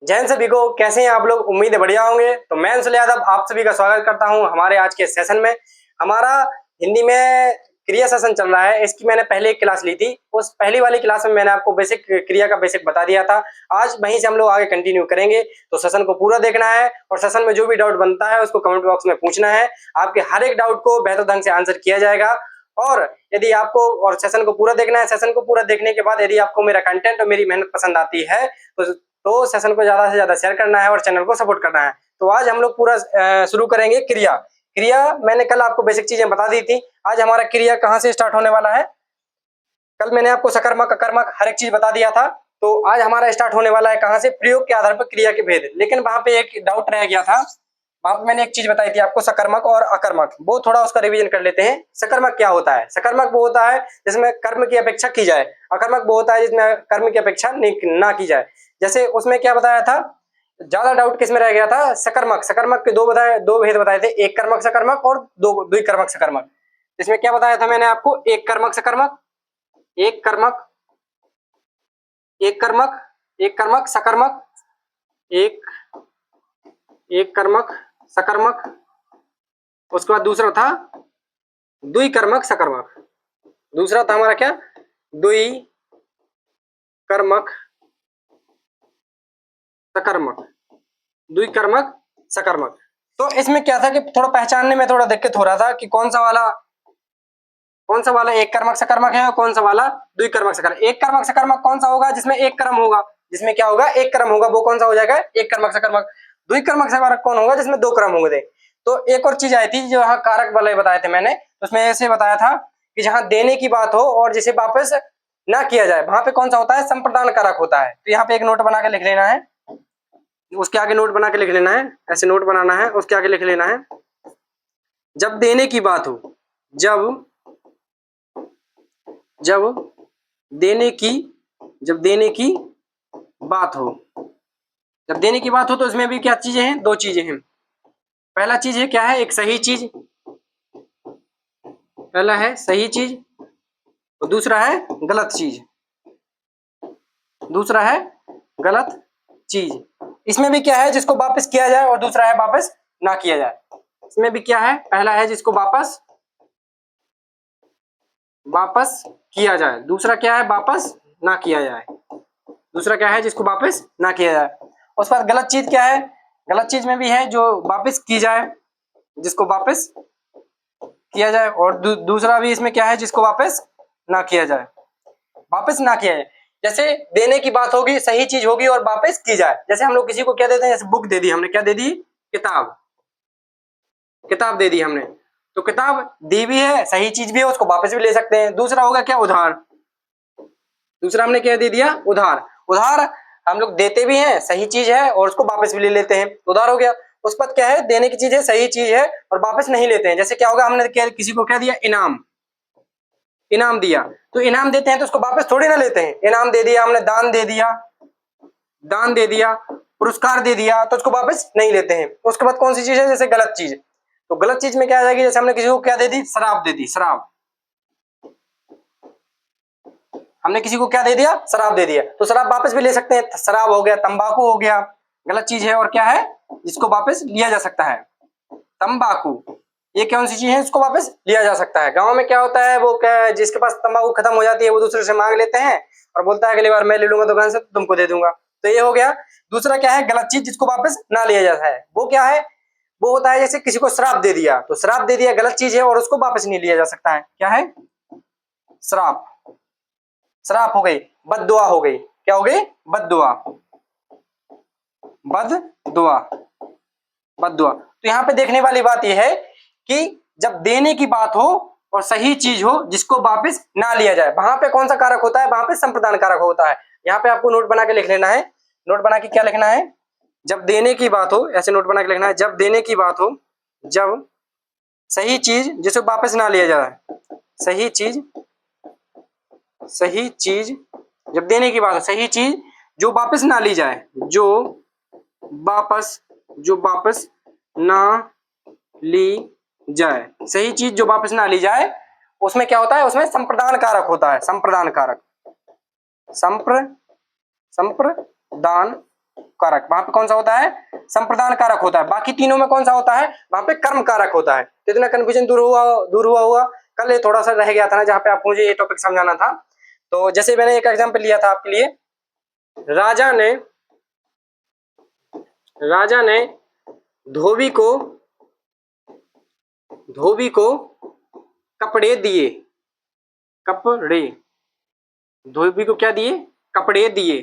जय हिंद सभी को। कैसे हैं आप लोग? उम्मीद है बढ़िया होंगे। तो मैं अंशुल यादव आप सभी का स्वागत करता हूं हमारे आज के सेशन में। हमारा हिंदी में क्रिया सेशन चल रहा है। इसकी मैंने पहले एक क्लास ली थी। उस पहली वाली क्लास में मैंने आपको बेसिक क्रिया का बेसिक बता दिया था। आज वहीं से हम लोग आगे कंटिन्यू करेंगे। तो सेशन को पूरा देखना है और सेशन में जो भी डाउट बनता है उसको कमेंट बॉक्स में पूछना है। आपके हर एक डाउट को बेहतर ढंग से आंसर किया जाएगा। और यदि आपको और सेशन को पूरा देखना है, सेशन को पूरा देखने के बाद यदि आपको मेरा कंटेंट और मेरी मेहनत पसंद आती है तो सेशन को ज्यादा से ज्यादा शेयर करना है और चैनल को सपोर्ट करना है। तो आज हम लोग पूरा शुरू करेंगे क्रिया। क्रिया मैंने कल आपको बेसिक चीजें बता दी थी। आज हमारा क्रिया कहाँ से स्टार्ट होने वाला है? कल मैंने आपको सकर्मक अकर्मक हर एक चीज बता दिया था। तो आज हमारा स्टार्ट होने वाला है कहाँ से? प्रयोग के आधार पर क्रिया के भेद। लेकिन वहां पे एक डाउट रह गया था। वहां पे मैंने एक चीज बताई थी आपको, सकर्मक और अकर्मक। वो थोड़ा उसका रिवीजन कर लेते हैं। सकर्मक क्या होता है? सकर्मक वो होता है जिसमें कर्म की अपेक्षा की जाए। अकर्मक वो होता है जिसमें कर्म की अपेक्षा ना की जाए। जैसे उसमें क्या बताया था, ज्यादा डाउट किसमें रह गया था? सकर्मक। सकर्मक के दो भेद बताए थे, एक कर्मक सकर्मक और दो द्विकर्मक सकर्मक। इसमें क्या बताया था मैंने आपको? एक कर्मक सकर्मक, एक कर्मक, एक कर्मक, एक कर्मक सकर्मक, एक कर्मक सकर्मक। उसके बाद दूसरा था द्विकर्मक सकर्मक। दूसरा था हमारा क्या? द्विकर्मक सकर्मक, द्विकर्मक सकर्मक। तो इसमें क्या था कि थोड़ा पहचानने में थोड़ा दिक्कत हो रहा था कि कौन सा वाला एक कर्मक सकर्मक है और कौन सा वाला द्विकर्मक सकर्मक। एक कर्मक सकर्मक कौन सा होगा? जिसमें एक कर्म होगा। जिसमें क्या होगा? एक कर्म होगा। वो कौन सा हो जाएगा? एक कर्मक सकर्मक। द्विकर्मक सकर्मक कौन होगा? जिसमें दो कर्म होंगे। तो एक और चीज आई थी जो यहाँ कारक वाले बताए थे मैंने। उसमें ऐसे बताया था कि जहां देने की बात हो और जिसे वापस ना किया जाए, वहां पे कौन सा होता है? संप्रदान कारक होता है। तो यहाँ पे एक नोट बना के लिख लेना है। उसके आगे नोट बना के लिख लेना है। ऐसे नोट बनाना है, उसके आगे लिख लेना है। जब देने की बात हो, जब देने की जब देने की बात हो, जब देने की बात हो तो इसमें भी क्या चीजें हैं? दो चीजें हैं। पहला चीज है क्या है? एक सही चीज। पहला है सही चीज और दूसरा है गलत चीज। दूसरा है गलत चीज। इसमें भी क्या है? जिसको वापस किया जाए और दूसरा है वापस ना किया जाए। इसमें भी क्या है? पहला है जिसको वापस किया जाए, दूसरा क्या है? वापस ना किया जाए। दूसरा क्या है? जिसको वापस ना किया जाए। उसके बाद गलत चीज क्या है? गलत चीज में भी है जो वापस की जाए, जिसको वापस किया जाए। और दूसरा भी इसमें क्या है? जिसको वापस ना किया जाए। वापस ना किया जाए। जैसे देने की बात होगी, सही चीज होगी और वापस की जाए। जैसे हम लोग किसी को क्या देते हैं? जैसे बुक दे दी हमने। क्या दे दी? किताब। किताब दे दी हमने। तो किताब दी भी है, सही चीज भी है, उसको वापस भी ले सकते हैं। दूसरा होगा क्या? उधार। दूसरा हमने क्या दे दिया? उधार। उधार हम लोग देते भी हैं, सही चीज है और उसको वापस भी ले लेते हैं। उधार हो गया। उसके बाद क्या है? देने की चीज है, सही चीज है और वापस नहीं लेते हैं। जैसे क्या होगा? हमने किसी को क्या दिया? इनाम। इनाम दिया। तो इनाम देते हैं तो उसको वापस थोड़ी ना लेते हैं। इनाम दे दिया हमने, दान दे दिया, पुरस्कार दे दिया, तो उसको वापस नहीं लेते हैं। उसके बाद कौन सी चीज है? जैसे गलत चीज। तो गलत चीज में क्या आ जाएगी? जैसे हमने किसी को क्या दे दी? शराब दे दी। शराब हमने किसी को क्या दे दिया? शराब दे दिया। तो शराब वापस भी ले सकते हैं। शराब हो गया, तंबाकू हो गया, गलत चीज है। और क्या है जिसको वापस लिया जा सकता है? तंबाकू। ये कौन सी चीज है? इसको वापस लिया जा सकता है। गांव में क्या होता है? वो क्या, जिसके पास तंबाकू खत्म हो जाती है वो दूसरे से मांग लेते हैं और बोलता है अगली बार मैं ले लूंगा दुकान से, तुमको दे दूंगा। तो ये हो गया। दूसरा क्या है? गलत चीज जिसको वापस ना लिया जाता है। वो क्या है? वो होता है जैसे किसी को श्राप दे दिया। तो श्राप दे दिया गलत चीज है और उसको वापस नहीं लिया जा सकता है। क्या है? श्राप। श्राप हो गई। बद्दुआ हो गई। क्या हो गई? बद्दुआ। बद्दुआ। बद्दुआ। तो यहाँ पे देखने वाली बात यह है कि जब देने की बात हो और सही चीज हो जिसको वापस ना लिया जाए, वहां पे कौन सा कारक होता है? वहां पे संप्रदान कारक होता है। यहाँ पे आपको नोट बना के लिख लेना है। नोट बना के क्या लिखना है? जब देने की बात हो, ऐसे नोट बना के लिखना है। जब देने की बात हो, जब सही चीज जिसे वापस ना लिया जाए, सही चीज जब देने की बात हो, सही चीज जो वापस ना ली जाए, जो वापस ना ली जाए, सही चीज जो वापस ना ली जाए, उसमें क्या होता है? उसमें संप्रदान कारक होता है। संप्रदान कारक। संप्रदान कारक, वहां पे कौन सा होता है? संप्रदान कारक होता है। बाकी तीनों में कौन सा होता है? वहां पे कर्म कारक होता है। तो इतना कंफ्यूजन दूर हुआ। कल ये थोड़ा सा रह गया था ना, जहाँ पे आपको मुझे ये टॉपिक समझाना था। तो जैसे मैंने एक एग्जाम्पल लिया था आपके लिए, राजा ने धोबी को कपड़े दिए। धोबी को क्या दिए? कपड़े दिए।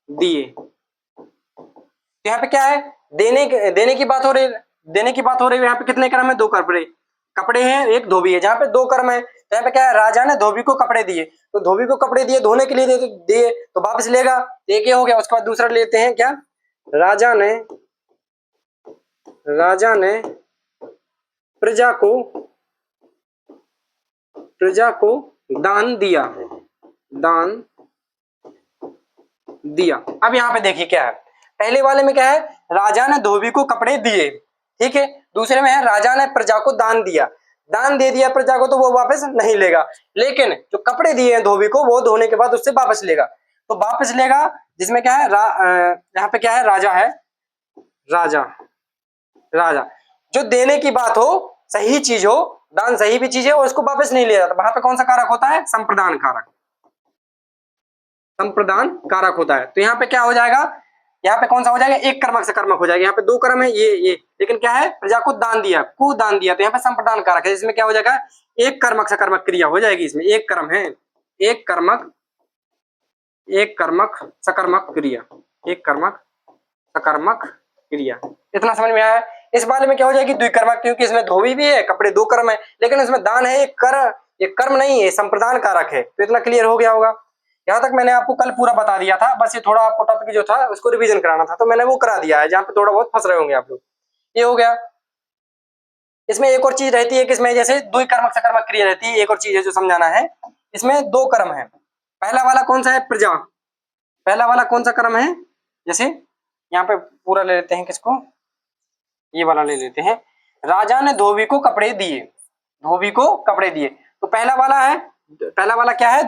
तो यहाँ पे क्या है? देने की बात हो रही है। यहाँ पे कितने कर्म है? 2 कपड़े हैं, एक धोबी है। जहाँ पे 2 कर्म है, तो यहाँ पे क्या है? राजा ने धोबी को कपड़े दिए। तो धोबी को कपड़े दिए, धोने के लिए दिए, तो वापस लेगा। एक ये हो गया। उसके बाद दूसरा लेते हैं क्या? राजा ने प्रजा को दान दिया। अब यहाँ पे देखिए क्या है। पहले वाले में क्या है? राजा ने धोबी को कपड़े दिए, ठीक है। दूसरे में है राजा ने प्रजा को दान दिया। दान दे दिया प्रजा को, तो वो वापस नहीं लेगा। लेकिन जो कपड़े दिए हैं धोबी को, वो धोने के बाद उससे वापस लेगा। तो वापस लेगा, जिसमें क्या है? यहाँ पे क्या है? राजा। जो देने की बात हो, सही चीज हो, दान सही भी चीज है, और उसको वापस नहीं ले जाता, वहां पे कौन सा कारक होता है? संप्रदान कारक होता है। तो यहाँ पे क्या हो जाएगा? यहाँ पे कौन सा हो जाएगा? एक कर्मक सकर्मक हो जाएगा। यहाँ पे 2 कर्म है, ये लेकिन क्या है? प्रजा को दान दिया, तो यहाँ पे संप्रदान कारक है। इसमें क्या हो जाएगा? एक कर्मक सकर्मक क्रिया हो जाएगी। इसमें एक कर्म है, एक कर्मक सकर्मक क्रिया। इतना समझ में आया? इस वाले में क्या हो जाएगी? द्विकर्मक, क्योंकि इसमें धोबी भी है, कपड़े 2 कर्म है, लेकिन इसमें दान है, एक कर्म नहीं है, संप्रदान कारक है। तो इतना क्लियर हो गया होगा। यहाँ तक मैंने आपको कल पूरा बता दिया था, बस ये थोड़ा आपको टॉपिक जो था उसको रिवीजन कराना था, तो मैंने वो करा दिया है, जहाँ पे थोड़ा बहुत फंस रहे होंगे आप लोग। ये हो गया। इसमें एक और चीज रहती है कि इसमें जैसे द्विकर्मक सकर्मक क्रिया रहती है, एक और चीज है जो समझाना है। इसमें 2 कर्म है। पहला वाला कौन सा है? प्रजा। पहला वाला कौन सा कर्म है? जैसे यहाँ पे पूरा ले लेते हैं, किसको? ये वाला ले लेते हैं। राजा ने धोबी को कपड़े दिए। तो पहला वाला क्या है?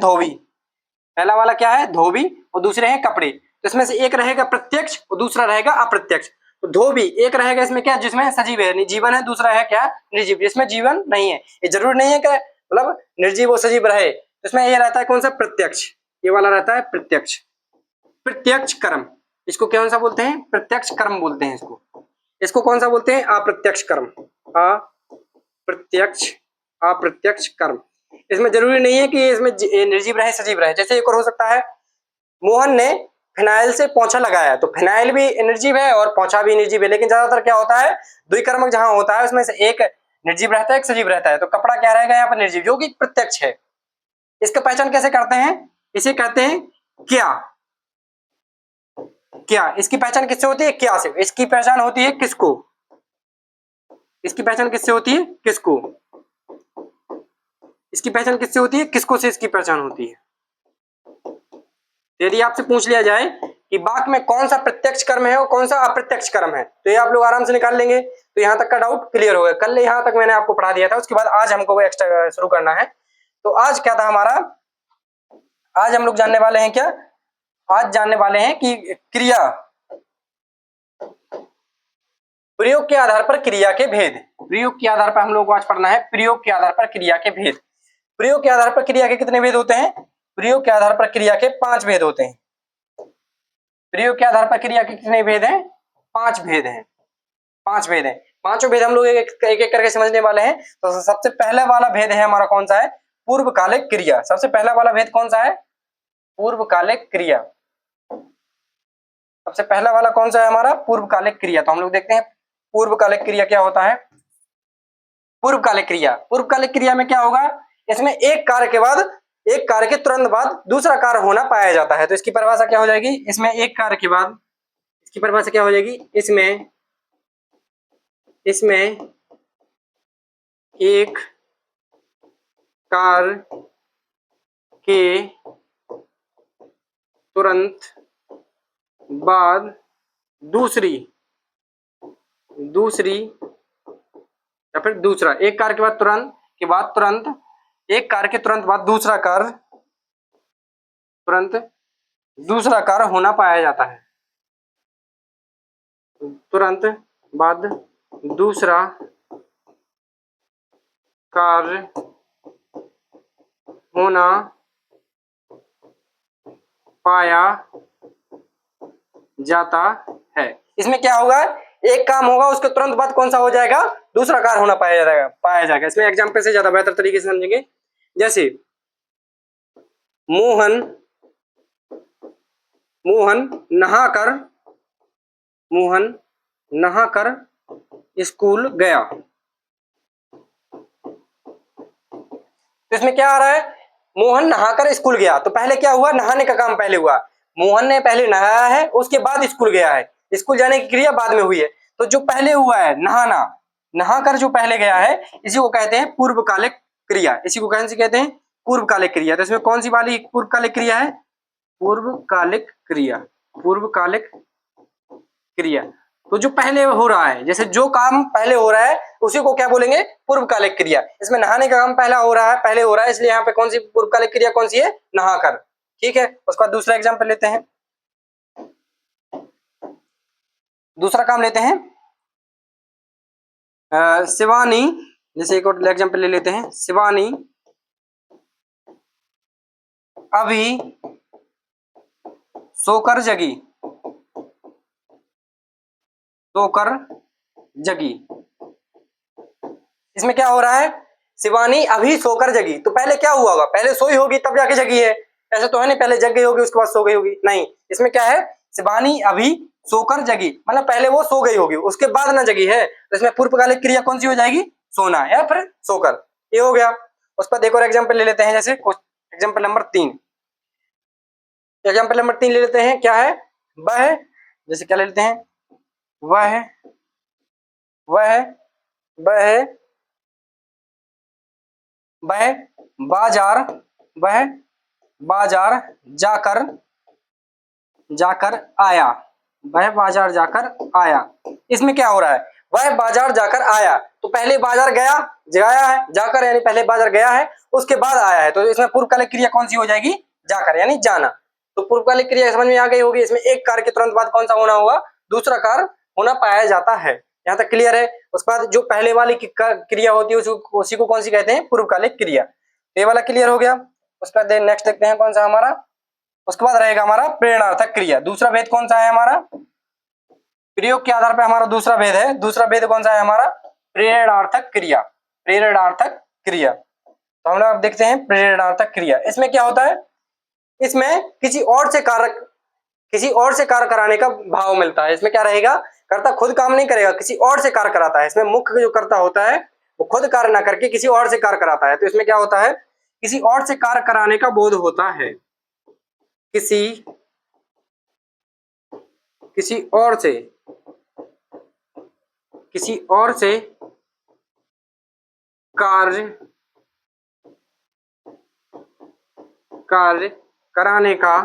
धोबी। और दूसरे हैं कपड़े। तो इसमें से एक रहेगा प्रत्यक्ष और दूसरा रहेगा अप्रत्यक्ष। तो धोबी एक रहेगा इसमें क्या? जिसमें सजीव है, जीवन है। दूसरा है क्या? निर्जीव, जिसमें जीवन नहीं है। ये जरूरी नहीं है कि मतलब निर्जीव और सजीव रहे। तो इसमें ये रहता है कौन सा? प्रत्यक्ष। ये वाला रहता है प्रत्यक्ष कर्म। इसको कौन सा बोलते हैं? प्रत्यक्ष कर्म बोलते हैं इसको कौन सा बोलते हैं? अप्रत्यक्ष कर्म। इसमें जरूरी नहीं है कि इसमें निर्जीव रहे सजीव रहे। जैसे एक और हो सकता है, मोहन ने फिनाइल से पोंछा लगाया। तो फिनाइल भी निर्जीव है और पोंछा भी निर्जीव है, लेकिन ज्यादातर क्या होता है? द्विकर्मक जहां होता है उसमें से एक निर्जीव रहता है, एक सजीव रहता है। तो कपड़ा क्या रहेगा यहाँ पर? निर्जीव, जो कि प्रत्यक्ष है। इसका पहचान कैसे करते हैं? इसे कहते हैं क्या। इसकी पहचान किससे होती है? क्या से। इसकी पहचान होती है किसको? इसकी पहचान किससे होती है? किसको से इसकी पहचान होती है। यदि आपसे पूछ लिया जाए कि वाक्य में कौन सा प्रत्यक्ष कर्म है और कौन सा अप्रत्यक्ष कर्म है, तो ये आप लोग आराम से निकाल लेंगे। तो यहाँ तक का डाउट क्लियर हो गया। कल यहाँ तक मैंने आपको पढ़ा दिया था, उसके बाद आज हमको वो एक्स्ट्रा शुरू करना है। तो आज क्या था हमारा? आज हम लोग जानने वाले हैं क्या? आज जानने वाले हैं कि क्रिया, प्रयोग के आधार पर क्रिया के भेद। प्रयोग के आधार पर हम लोग को आज पढ़ना है प्रयोग के आधार पर क्रिया के भेद। प्रयोग के आधार पर क्रिया के कितने भेद होते हैं? प्रयोग के आधार पर क्रिया के 5 भेद होते हैं। प्रयोग के आधार पर क्रिया के कितने भेद हैं? 5 भेद हैं। 5 भेद हैं। पांचों भेद हम लोग एक एक करके समझने वाले हैं। तो सबसे पहला वाला भेद है हमारा, कौन सा है? पूर्वकालिक क्रिया। सबसे पहला वाला भेद कौन सा है? पूर्वकालिक क्रिया। सबसे पहला वाला कौन सा है हमारा? पूर्वकालिक क्रिया। तो हम लोग देखते हैं पूर्वकालिक क्रिया क्या होता है। पूर्वकालिक क्रिया में क्या होगा? इसमें एक कार्य के तुरंत बाद दूसरा कार्य होना पाया जाता है। तो इसकी परिभाषा क्या हो जाएगी? इसमें एक कार्य के बाद, इसकी परिभाषा क्या हो जाएगी? इसमें एक कार्य के तुरंत बाद दूसरी या फिर दूसरा, एक कार्य के बाद तुरंत एक कार्य के तुरंत बाद दूसरा कार्य तुरंत दूसरा कार्य होना पाया जाता है। तुरंत बाद दूसरा कार्य होना पाया जाता है। इसमें क्या होगा, एक काम होगा उसके तुरंत बाद कौन सा हो जाएगा, दूसरा कार्य होना पाया जाएगा। इसमें एग्जाम्पल से ज्यादा बेहतर तरीके से समझेंगे। जैसे मोहन नहाकर स्कूल गया। तो इसमें क्या आ रहा है, मोहन नहाकर स्कूल गया। तो पहले क्या हुआ, नहाने का काम पहले हुआ, मोहन ने पहले नहाया है, उसके बाद स्कूल गया है। स्कूल जाने की क्रिया बाद में हुई है। तो जो पहले हुआ है नहाना, नहाकर जो पहले गया है, इसी को कहते हैं पूर्वकालिक क्रिया। इसी को कौन सी कहते हैं, पूर्वकालिक क्रिया। तो इसमें कौन सी वाली पूर्वकालिक क्रिया है, पूर्वकालिक क्रिया। पूर्वकालिक क्रिया तो जो पहले हो रहा है, जैसे जो काम पहले हो रहा है उसी को क्या बोलेंगे, पूर्वकालिक क्रिया। इसमें नहाने का काम पहले हो रहा है, इसलिए यहाँ पे कौन सी पूर्वकालिक क्रिया कौन सी है, नहाकर। ठीक है, उसके बाद दूसरा एग्जाम्पल लेते हैं। दूसरा काम लेते हैं शिवानी, जैसे एक और एग्जाम्पल ले लेते हैं। शिवानी अभी सोकर जगी, इसमें क्या हो रहा है, शिवानी अभी सोकर जगी। तो पहले क्या हुआ होगा, पहले सोई होगी तब जाके जगी है। ऐसा तो है नहीं पहले जग गई होगी उसके बाद सो गई होगी, नहीं। इसमें क्या है, शिवानी अभी सोकर जगी, मतलब पहले वो सो गई होगी उसके बाद ना जगी है। तो इसमें पूर्वकालिक क्रिया कौन सी हो जाएगी, सोना या फिर सोकर। ये हो गया। उस पर एक और एग्जाम्पल ले लेते हैं, जैसे एग्जाम्पल नंबर 3। एग्जाम्पल नंबर 3 ले लेते हैं, क्या है, वह, जैसे क्या ले लेते हैं, वह वह बाजार जाकर आया। वह बाजार जाकर आया। इसमें क्या हो रहा है, वह बाजार जाकर आया, तो पहले बाजार गया है, जाकर यानी पहले बाजार गया है उसके बाद आया है। तो इसमें पूर्वकालिक क्रिया कौन सी हो जाएगी, जाकर यानी जाना। तो पूर्वकालिक क्रिया समझ में आ गई होगी। इसमें एक कार्य के तुरंत बाद कौन सा होना होगा, दूसरा कार्य होना पाया जाता है। यहाँ तक क्लियर है। उसके बाद जो पहले वाली क्रिया होती है उसी को कौन सी कहते हैं, पूर्वकालिक क्रिया। ये वाला क्लियर हो गया। उसके बाद नेक्स्ट देखते हैं कौन सा हमारा, उसके बाद रहेगा हमारा प्रेरणार्थक क्रिया। दूसरा भेद कौन सा है हमारा, प्रयोग के आधार पर हमारा दूसरा भेद है। दूसरा भेद कौन सा है हमारा, प्रेरणार्थक क्रिया। तो हम लोग अब देखते हैं प्रेरणार्थक क्रिया। इसमें क्या होता है, इसमें किसी और से कार्य कराने का भाव मिलता है। इसमें क्या रहेगा, कर्ता खुद काम नहीं करेगा, किसी और से कार्य कराता है। इसमें मुख्य जो कर्ता होता है वो खुद कार्य ना करके किसी और से कार्य कराता है। तो इसमें क्या होता है, किसी और से कार्य कराने का बोध होता है। किसी और से कार्य कराने का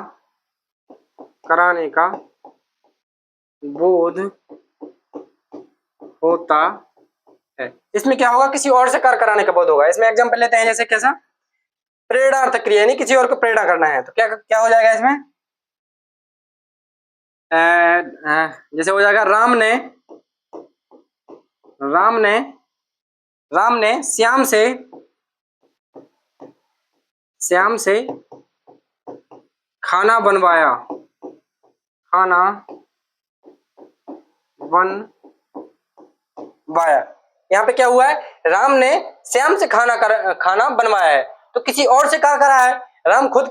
बोध होता है। इसमें क्या होगा, किसी और से कार्य कराने का बोध होगा। इसमें एग्जांपल लेते हैं, जैसे कैसा, प्रेरणार्थक क्रिया यानी किसी और को प्रेरणा करना है। तो क्या हो जाएगा इसमें, जैसे हो जाएगा, राम ने श्याम से खाना बनवाया। यहाँ पे क्या हुआ है, राम ने श्याम से खाना बनवाया है। तो किसी और से कार्य करा है, राम ने खुद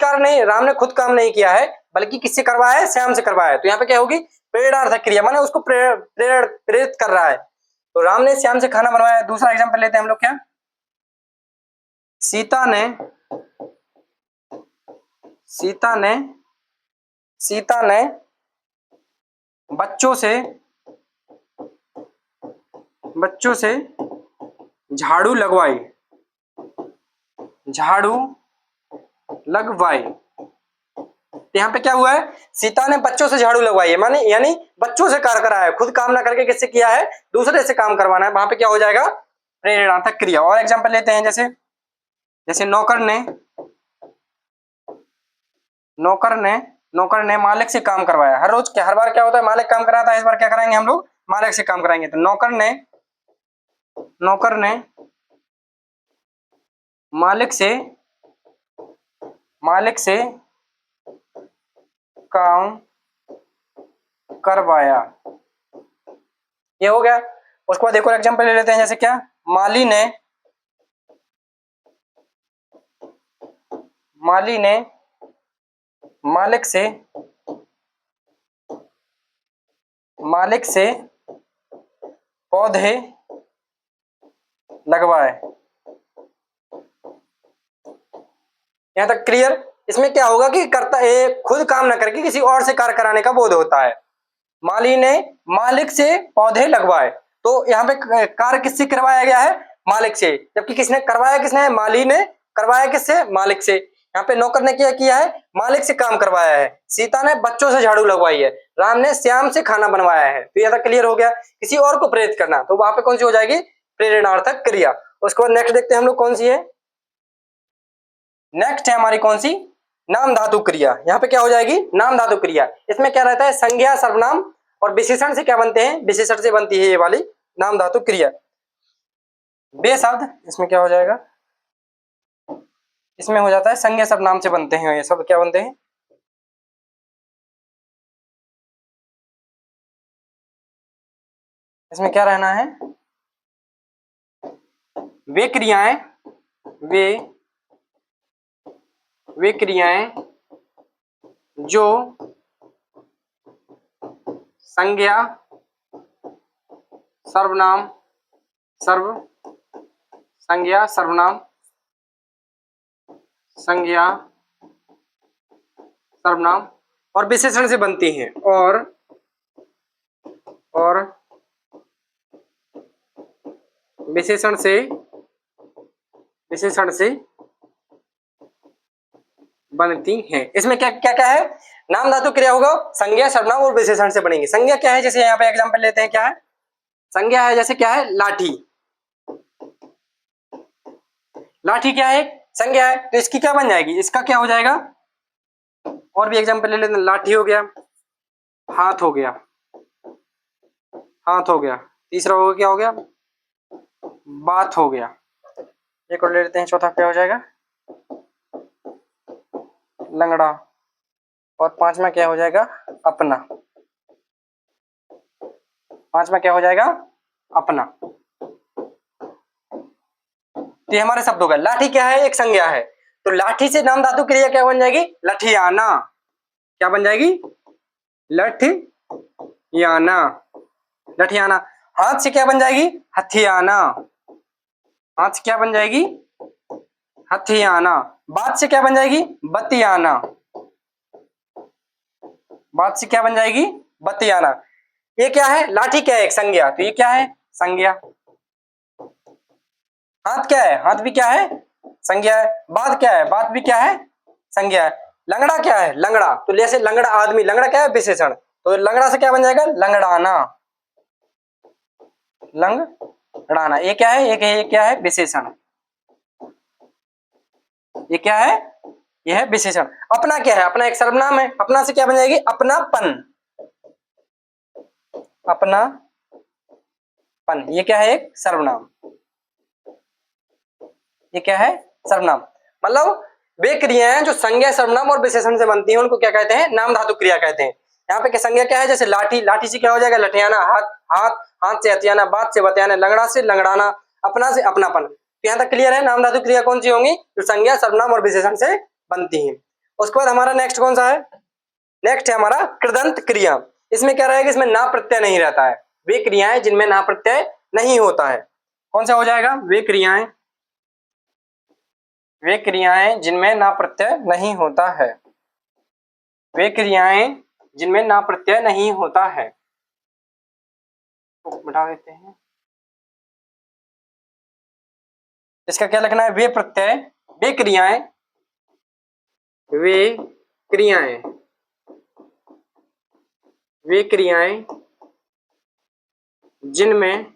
काम नहीं किया है, बल्कि किससे करवाया है, श्याम से करवाया है। तो यहाँ पे क्या होगी, प्रेरणार्थक क्रिया, माने उसको प्रेरित कर रहा है। तो राम ने श्याम से खाना बनवाया। दूसरा एग्जाम्पल लेते हैं हम लोग, क्या, सीता ने बच्चों से झाड़ू लगवाई। यहाँ पे क्या हुआ है, सीता ने बच्चों से झाड़ू लगवाई है, माने यानी बच्चों से कार्य कराया है, खुद काम ना करके किससे किया है, दूसरे से काम करवाना है। वहां पे क्या हो जाएगा, प्रेरणार्थक क्रिया। और एग्जाम्पल लेते हैं, जैसे नौकर ने नौकर ने मालिक से काम करवाया। हर रोज क्या, हर बार क्या होता है, मालिक काम कराता है, इस बार क्या कराएंगे हम लोग, मालिक से काम कराएंगे। तो नौकर ने मालिक से काम करवाया, ये हो गया। उसके बाद एक और एग्जांपल ले लेते हैं, जैसे क्या, माली ने मालिक से पौधे लगवाए। यहां तक क्लियर। इसमें क्या होगा कि कर्ता खुद काम न करके किसी और से कार्य कराने का बोध होता है। माली ने मालिक से पौधे लगवाए, तो यहाँ पे कार्य किससे करवाया गया है, मालिक से, जबकि किसने करवाया, किसने, माली ने करवाया किससे, मालिक से। यहाँ पे नौकर ने क्या किया है, मालिक से काम करवाया है। सीता ने बच्चों से झाड़ू लगवाई है। राम ने श्याम से खाना बनवाया है। तो यह तक क्लियर हो गया। किसी और को प्रेरित करना, तो वहां पे कौन सी हो जाएगी, प्रेरणार्थक क्रिया। उसके बाद नेक्स्ट देखते हैं हम लोग कौन सी है। नेक्स्ट है हमारी कौन सी, नाम धातु क्रिया। यहाँ पे क्या हो जाएगी, नाम धातु क्रिया। इसमें क्या रहता है, संज्ञा सर्वनाम और विशेषण से क्या बनते हैं, विशेषण से बनती है ये वाली नाम धातु क्रिया। बे शब्द इसमें क्या हो जाएगा, इसमें हो जाता है संज्ञा सर्वनाम से बनते हैं। ये सब क्या बनते हैं, इसमें क्या रहना है, वे क्रियाएं वे क्रियाएं जो संज्ञा सर्वनाम संज्ञा सर्वनाम और विशेषण से बनती हैं, और विशेषण से बनती हैं। इसमें क्या क्या क्या है, नाम धातु क्रिया होगा, संज्ञा सर्वनाम और विशेषण से बनेंगे। संज्ञा क्या है, जैसे यहाँ पे एग्जांपल लेते हैं, क्या है संज्ञा है, जैसे क्या है, लाठी। लाठी क्या है, संज्ञा है, तो इसकी क्या बन जाएगी, इसका क्या हो जाएगा। और भी एग्जांपल ले लेते हैं, लाठी हो गया, हाथ हो गया, तीसरा हो गया, क्या हो गया, बात हो गया। एक और ले लेते हैं, चौथा क्या हो जाएगा, लंगड़ा। और पांचवा क्या हो जाएगा, अपना। पांचवा क्या हो जाएगा, अपना। तो ये हमारे शब्द हो गए। लाठी क्या है, एक संज्ञा है, तो लाठी से नाम धातु क्रिया क्या बन जाएगी, लठियाना। क्या बन जाएगी, लठियाना, लठियाना। हाथ से क्या बन जाएगी, हथियाना। हाथ से क्या बन जाएगी, हथियाना। बात से क्या बन जाएगी, बतियाना। बात से क्या बन जाएगी, बतियाना। ये क्या है, लाठी क्या है, एक संज्ञा, तो ये क्या है, संज्ञा। हाथ क्या है, हाथ भी क्या है, संज्ञा है। बात क्या है, बात भी क्या है, संज्ञा है। लंगड़ा क्या है, लंगड़ा, तो जैसे लंगड़ा आदमी, लंगड़ा क्या है, विशेषण, तो लंगड़ा से क्या बन जाएगा, लंगड़ाना। लंगड़ाना, ये क्या है, ये क्या है, विशेषण। ये क्या है, ये है विशेषण। अपना क्या है, अपना एक सर्वनाम है, अपना से क्या बन जाएगी, अपनापन। अपनापन, ये क्या है, एक सर्वनाम। ये क्या है, सर्वनाम। मतलब वे क्रियाएं जो संज्ञा सर्वनाम और विशेषण से बनती हैं, उनको क्या कहते हैं, नाम धातु क्रिया कहते हैं। यहाँ पे क्या संज्ञा क्या है, जैसे लाठी, लाठी से क्या हो जाएगा, लठियाना। हाथ, हाथ से हथियाना। बात से बतियाना। लंगड़ा से लंगड़ाना। अपना से अपनापन। तो यहाँ तक क्लियर है, नाम धातु क्रिया कौन सी होंगी, जो संज्ञा सर्वनाम और विशेषण से बनती है। उसके बाद हमारा नेक्स्ट कौन सा है, नेक्स्ट है हमारा कृदंत क्रिया। इसमें क्या रहेगा, इसमें ना प्रत्यय नहीं रहता है। वे क्रियाएं जिनमें ना प्रत्यय नहीं होता है, कौन सा हो जाएगा, वे क्रियाएं जिनमें ना प्रत्यय नहीं होता है। वे क्रियाएं जिनमें ना प्रत्यय नहीं होता है, तो बिठा देते हैं। इसका क्या लिखना है, वे प्रत्यय, वे क्रियाएं, वे क्रियाएं, वे क्रियाएं जिनमें,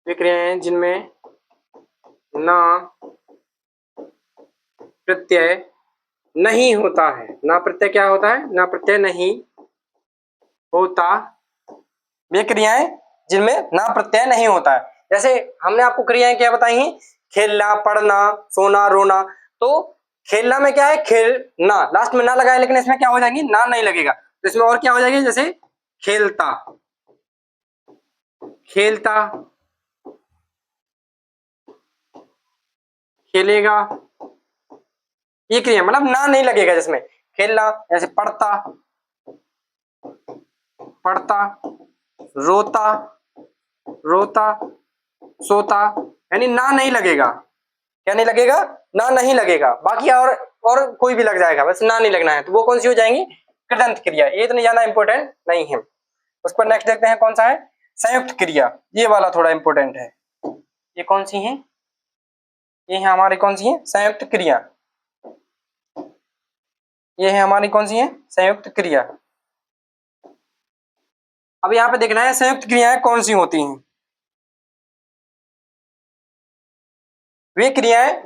वे क्रियाएं जिनमें ना प्रत्यय नहीं होता है। ना प्रत्यय क्या होता है? ना प्रत्यय नहीं होता। वे क्रियाएं जिनमें ना प्रत्यय नहीं होता है। जैसे हमने आपको क्रियाएं क्या बताई हैं? खेलना, पढ़ना, सोना, रोना। तो खेलना में क्या है? खेलना, लास्ट में ना लगा है, लेकिन इसमें क्या हो जाएगी? ना नहीं लगेगा, तो इसमें और क्या हो जाएगी? जैसे खेलता, खेलता, खेलेगा, ये क्रिया मतलब ना नहीं लगेगा जिसमें। खेलना, जैसे पढ़ता, पढ़ता, रोता, रोता, सोता, यानी ना नहीं लगेगा। क्या नहीं लगेगा? ना नहीं लगेगा। बाकी और कोई भी लग जाएगा, बस ना नहीं लगना है। तो वो कौन सी हो जाएंगी? कृदंत क्रिया। ये इतनी ज्यादा इंपॉर्टेंट नहीं है। उस पर नेक्स्ट देखते हैं कौन सा है? संयुक्त क्रिया। ये वाला थोड़ा इंपॉर्टेंट है। ये कौन सी है? ये है हमारी कौन सी है? संयुक्त क्रिया। ये है हमारी कौन सी है? संयुक्त क्रिया। अब यहाँ पे देखना है संयुक्त क्रियाएं कौन सी होती हैं। वे क्रियाएं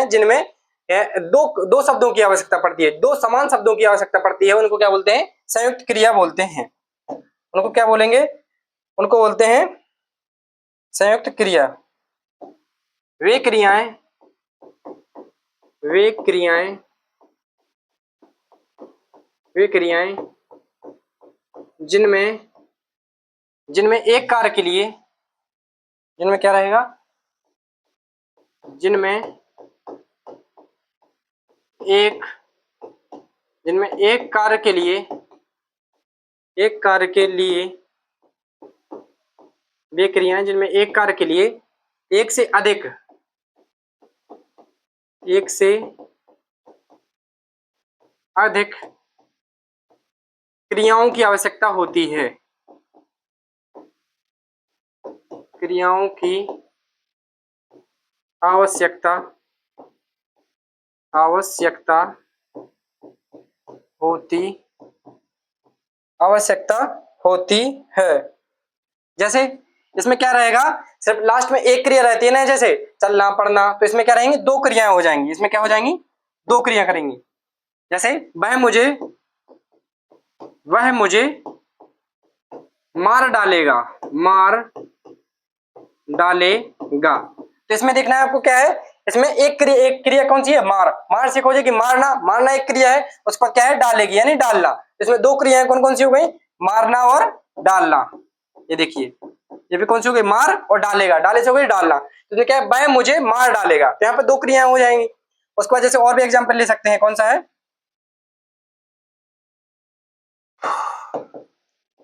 जिनमें दो दो शब्दों की आवश्यकता पड़ती है, दो समान शब्दों की आवश्यकता पड़ती है, उनको क्या बोलते हैं? संयुक्त क्रिया बोलते हैं। उनको क्या बोलेंगे? उनको बोलते हैं संयुक्त क्रिया। वे क्रियाएं वे क्रियाएं वे क्रियाएं जिनमें जिनमें एक कार्य के लिए, जिनमें क्या रहेगा? जिनमें एक जिनमें एक कार्य के लिए वे क्रियाएं जिनमें एक कार्य के लिए एक से अधिक एक से अधिक क्रियाओं की आवश्यकता होती है। क्रियाओं की आवश्यकता आवश्यकता होती आवश्यकता होती है। जैसे इसमें क्या रहेगा? सिर्फ लास्ट में एक क्रिया रहती है ना, जैसे चलना, पढ़ना, तो इसमें क्या रहेंगी? दो क्रियाएं हो जाएंगी। इसमें क्या हो जाएंगी? दो क्रिया करेंगी। जैसे वह मुझे मार डालेगा, मार डालेगा। तो इसमें देखना है आपको क्या है? इसमें एक क्रिया कौन सी है? मार। मार से हो जाएगी मारना, मारना एक क्रिया है, उस पर क्या है? डालेगी, यानी डालना। इसमें दो क्रियाएं कौन कौन सी हो गई? मारना और डालना। ये देखिए, ये भी कौन सी हो गई? मार और डालेगा। डाले से हो गई डालना। तो क्या है? वह मुझे मार डालेगा, तो यहाँ पे दो क्रियाएं हो जाएंगी। उसके बाद जैसे और भी एग्जाम्पल ले सकते हैं। कौन सा है?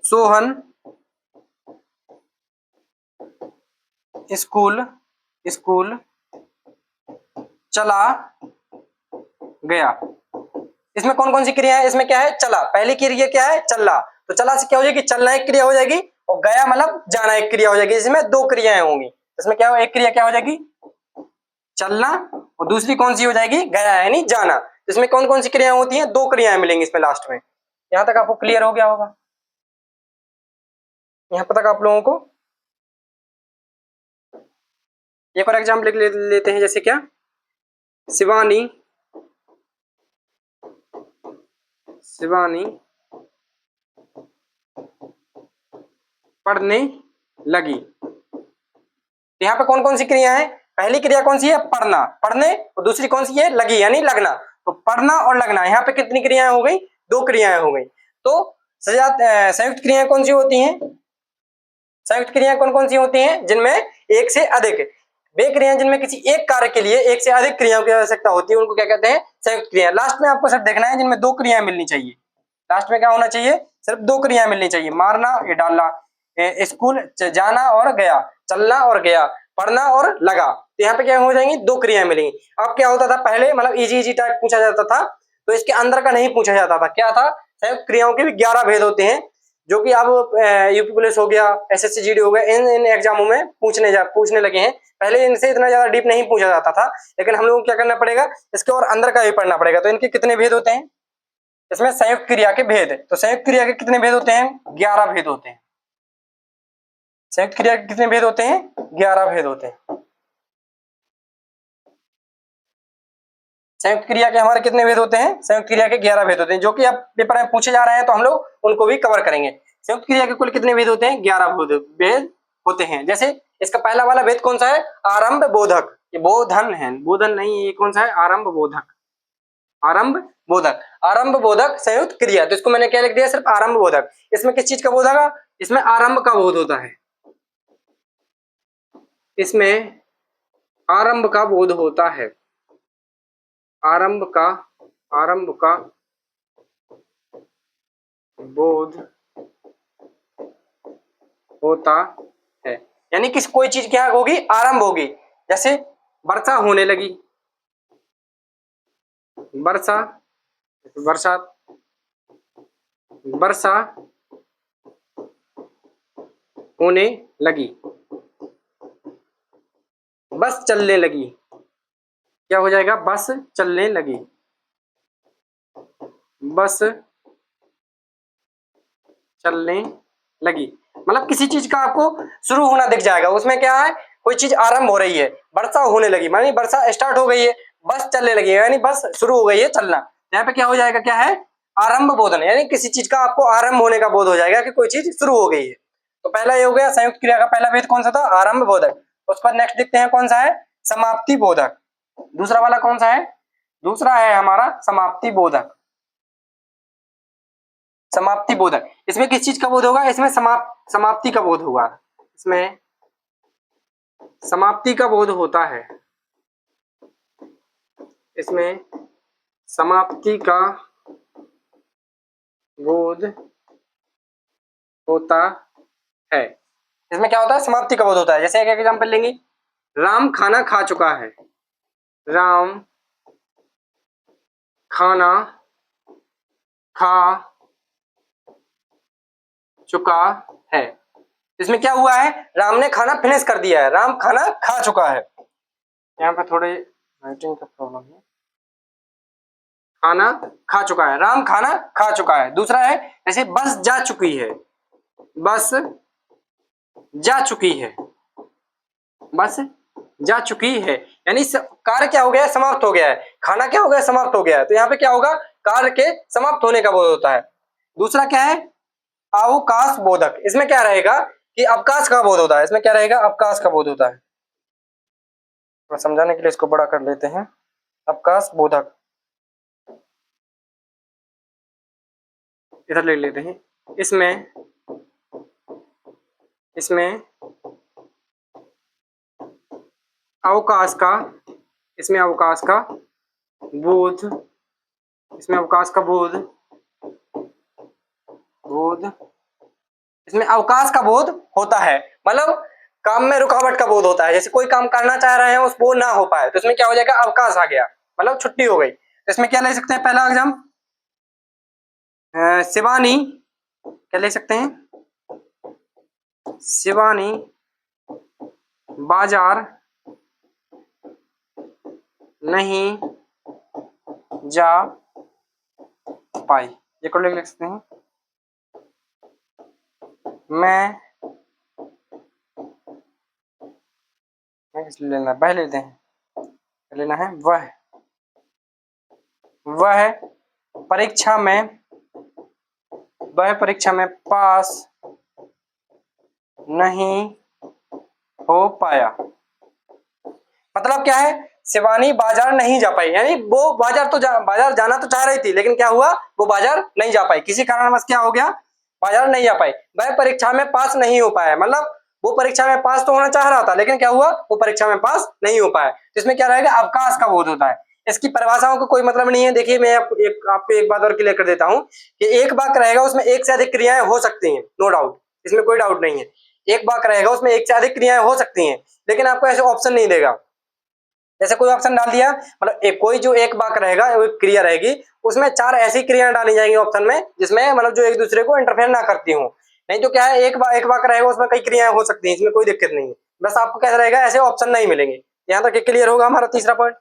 सोहन स्कूल स्कूल चला गया। इसमें कौन कौन सी क्रिया है? इसमें क्या है? चला। पहली क्रिया क्या है? चलना। तो चला से क्या हो जाएगी? चलना एक क्रिया हो जाएगी, और गया मतलब जाना एक क्रिया हो जाएगी। इसमें दो क्रियाएं होंगी। इसमें क्या हो? एक क्रिया क्या हो जाएगी? चलना, और दूसरी कौन सी हो जाएगी? गया, यानी जाना। तो इसमें कौन कौन सी क्रियाएं होती हैं? दो क्रियाएं मिलेंगी इसमें लास्ट में। यहां तक आपको क्लियर हो गया होगा? यहां तक आप लोगों को एक और एग्जाम्पल लेते हैं। जैसे क्या? शिवानी शिवानी पढ़ने लगी। तो यहाँ पे कौन कौन सी क्रिया है? पहली क्रिया कौन सी है? पढ़ना, पढ़ने, और दूसरी कौन सी है? लगी, यानी लगना। तो पढ़ना और लगना, यहाँ पे कितनी क्रियाएं हो गई? दो क्रियाएं हो गई। तो संयुक्त क्रियाएं कौन सी होती हैं? संयुक्त क्रियाएं कौन कौन सी होती हैं? जिनमें एक से अधिक। वे क्रियाएं जिनमें किसी एक कार्य के लिए एक से अधिक क्रियाओं की आवश्यकता होती है, उनको क्या कहते हैं? संयुक्त क्रिया। लास्ट में आपको सिर्फ देखना है जिनमें दो क्रियाएं मिलनी चाहिए। लास्ट में क्या होना चाहिए? सिर्फ दो क्रियाएं मिलनी चाहिए। मारना या डालना, स्कूल जाना और गया, चलना और गया, पढ़ना और लगा। तो यहाँ पे क्या हो जाएंगी? दो क्रियाएं मिलेंगी। अब क्या होता था पहले, मतलब इजी इजी टाइप पूछा जाता था, तो इसके अंदर का नहीं पूछा जाता था। क्या था? संयुक्त क्रियाओं के भी 11 भेद होते हैं, जो कि अब यूपी पुलिस हो गया, एसएससी जीडी हो गया, इन एग्जामों में पूछने लगे हैं। पहले इनसे इतना ज्यादा डीप नहीं पूछा जाता था, लेकिन हम लोगों को क्या करना पड़ेगा? इसके और अंदर का भी पढ़ना पड़ेगा। तो इनके कितने भेद होते हैं? इसमें संयुक्त क्रिया के भेद। तो संयुक्त क्रिया के कितने भेद होते हैं? 11 भेद होते हैं। संयुक्त क्रिया के कितने भेद होते हैं? 11 भेद होते हैं। संयुक्त क्रिया के हमारे कितने भेद होते हैं? संयुक्त क्रिया के 11 भेद होते हैं, जो कि अब पेपर में पूछे जा रहे हैं तो हम लोग उनको भी कवर करेंगे। संयुक्त क्रिया के कुल कितने भेद होते हैं? 11 भेद होते हैं। जैसे इसका पहला वाला भेद कौन सा है? आरंभ बोधक। ये बोधन है, बोधन नहीं, ये कौन सा है? आरंभ बोधक। आरंभ बोधक, आरंभ बोधक संयुक्त क्रिया। तो इसको मैंने क्या लिख दिया? सिर्फ आरंभ बोधक। इसमें किस चीज का बोध होगा? इसमें आरंभ का बोध होता है, इसमें आरंभ का बोध होता है, आरंभ का बोध होता है। यानी कि कोई चीज क्या होगी? आरंभ होगी। जैसे वर्षा होने लगी, वर्षा, बरसात, वर्षा होने लगी, बस चलने लगी। क्या हो जाएगा? बस चलने लगी, बस चलने लगी। मतलब किसी चीज का आपको शुरू होना दिख जाएगा। उसमें क्या है? कोई चीज आरंभ हो रही है, वर्षा होने लगी मानी वर्षा स्टार्ट हो गई है, बस चलने लगी यानी बस शुरू हो गई है चलना। यहाँ पे क्या हो जाएगा? क्या है? आरंभ बोधन, यानी किसी चीज का आपको आरंभ होने का बोध हो जाएगा कि कोई चीज शुरू हो गई है। तो पहला ये हो गया संयुक्त क्रिया का पहला भेद कौन सा था? आरंभ बोधक। उस पर नेक्स्ट देखते हैं कौन सा है? समाप्ति बोधक। दूसरा वाला कौन सा है? दूसरा है हमारा समाप्ति बोधक। समाप्ति बोधक, इसमें किस चीज का बोध होगा? इसमें समाप्ति का बोध होगा, इसमें समाप्ति का बोध होता है, इसमें समाप्ति का बोध होता है। इसमें क्या होता है? समाप्ति का बोध होता है। जैसे एक एग्जांपल लेंगे, राम खाना खा चुका है, राम खाना खा चुका है। इसमें क्या हुआ है? राम ने खाना फिनिश कर दिया है, राम खाना खा चुका है। यहाँ पे थोड़े राइटिंग का प्रॉब्लम है। खाना खा चुका है, राम खाना खा चुका है। दूसरा है ऐसे बस जा चुकी है, बस जा चुकी है, बस जा चुकी है। यानी कार्य क्या हो गया? समाप्त हो गया है। खाना क्या हो गया? समाप्त हो गया है। तो यहाँ पे क्या होगा? कार्य के समाप्त होने का बोध होता है। दूसरा क्या है? अवकाश बोधक। इसमें क्या रहेगा कि अवकाश का बोध होता है। इसमें क्या रहेगा? अवकाश का बोध होता है। तो समझाने के लिए इसको बड़ा कर लेते हैं। अवकाश बोधक इधर ले लेते हैं। इसमें अवकाश का, इसमें अवकाश का बोध, इसमें अवकाश का बोध इसमें अवकाश का बोध होता है। मतलब काम में रुकावट का बोध होता है। जैसे कोई काम करना चाह रहे हैं उस वो ना हो पाए तो इसमें क्या हो जाएगा? अवकाश आ गया, मतलब छुट्टी हो गई। तो इसमें क्या ले सकते हैं? पहला एग्जाम शिवानी, क्या ले सकते हैं? शिवानी बाजार नहीं जा पाई, ये को लिख सकते हैं। मैं किस लेना? वह लेते हैं, लेना है वह परीक्षा में पास नहीं हो पाया। मतलब क्या है? शिवानी बाजार नहीं जा पाई, यानी वो बाजार जाना तो चाह रही थी, लेकिन क्या हुआ? वो बाजार नहीं जा पाई, किसी कारणवश क्या हो गया? बाजार नहीं जा पाई। वह परीक्षा में पास नहीं हो पाया, मतलब वो परीक्षा में पास तो होना चाह रहा था, लेकिन क्या हुआ? वो परीक्षा में पास नहीं हो पाया। तो इसमें क्या रहेगा? अवकाश का बोध होता है। इसकी परिभाषाओं को कोई मतलब नहीं है। देखिए मैं आपको एक बात और क्लियर कर देता हूँ कि एक वाक्य रहेगा उसमें एक से अधिक क्रियाएं हो सकती हैं, नो डाउट, इसमें कोई डाउट नहीं है। एक वाक्य रहेगा उसमें एक से अधिक क्रियाएं हो सकती हैं, लेकिन आपको ऐसे ऑप्शन नहीं देगा। जैसे कोई ऑप्शन डाल दिया, मतलब कोई जो एक वाक्य रहेगा, एक क्रिया रहेगी, उसमें 4 ऐसी क्रियाएं डाली जाएंगी ऑप्शन में जिसमें मतलब जो एक दूसरे को इंटरफेयर ना करती हो। नहीं तो क्या है? एक वाक्य रहेगा उसमें कई क्रियाएं हो सकती हैं, इसमें कोई दिक्कत नहीं है। बस आपको कैसा रहेगा? ऐसे ऑप्शन नहीं मिलेंगे। यहाँ तक क्लियर होगा हमारा तीसरा पॉइंट।